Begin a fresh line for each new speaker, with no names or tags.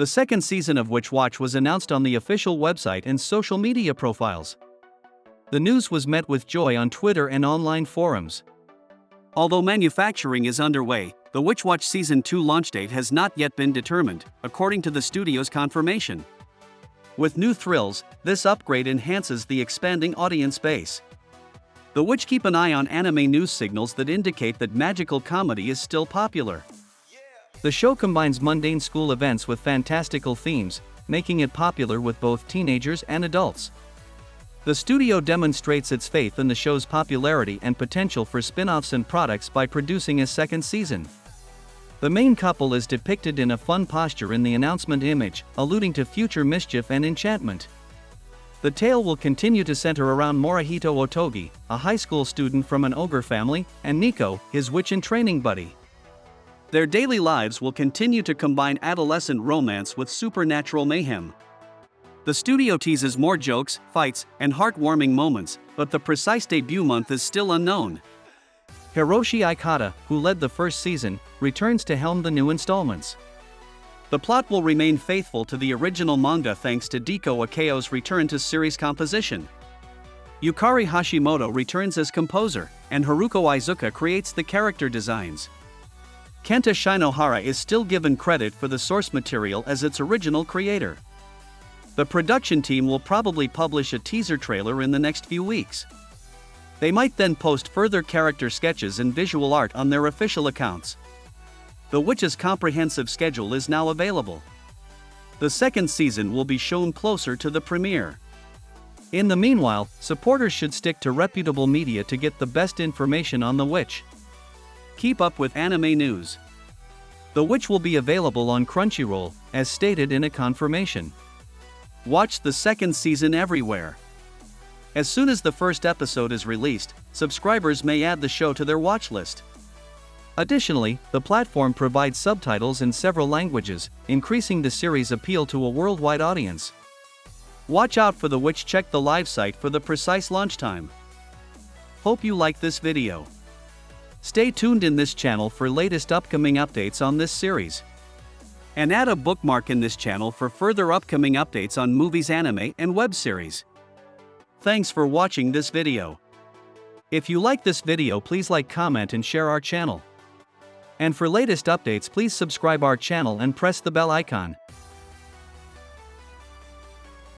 The second season of Witch Watch was announced on the official website and social media profiles. The news was met with joy on Twitter and online forums. Although manufacturing is underway, the Witch Watch Season 2 launch date has not yet been determined, according to the studio's confirmation. With new thrills, this upgrade enhances the expanding audience base. The Witch keep an eye on anime news signals that indicate that magical comedy is still popular. The show combines mundane school events with fantastical themes, making it popular with both teenagers and adults. The studio demonstrates its faith in the show's popularity and potential for spin-offs and products by producing a second season. The main couple is depicted in a fun posture in the announcement image, alluding to future mischief and enchantment. The tale will continue to center around Morihito Otogi, a high school student from an ogre family, and Nico, his witch-in-training buddy. Their daily lives will continue to combine adolescent romance with supernatural mayhem. The studio teases more jokes, fights, and heartwarming moments, but the precise debut month is still unknown. Hiroshi Ikata, who led the first season, returns to helm the new installments. The plot will remain faithful to the original manga thanks to Deko Akeo's return to series composition. Yukari Hashimoto returns as composer, and Haruko Iizuka creates the character designs. Kenta Shinohara is still given credit for the source material as its original creator. The production team will probably publish a teaser trailer in the next few weeks. They might then post further character sketches and visual art on their official accounts. The Witch's comprehensive schedule is now available. The second season will be shown closer to the premiere. In the meanwhile, supporters should stick to reputable media to get the best information on The Witch. Keep up with anime news. The Witch will be available on Crunchyroll, as stated in a confirmation. Watch the second season everywhere. As soon as the first episode is released, subscribers may add the show to their watch list. Additionally, the platform provides subtitles in several languages, increasing the series' appeal to a worldwide audience. Watch out for The Witch. Check the live site for the precise launch time. Hope you like this video. Stay tuned in this channel for latest upcoming updates on this series. And add a bookmark in this channel for further upcoming updates on movies, anime, and web series. Thanks for watching this video. If you like this video, please like, comment, and share our channel. And for latest updates, please subscribe our channel and press the bell icon.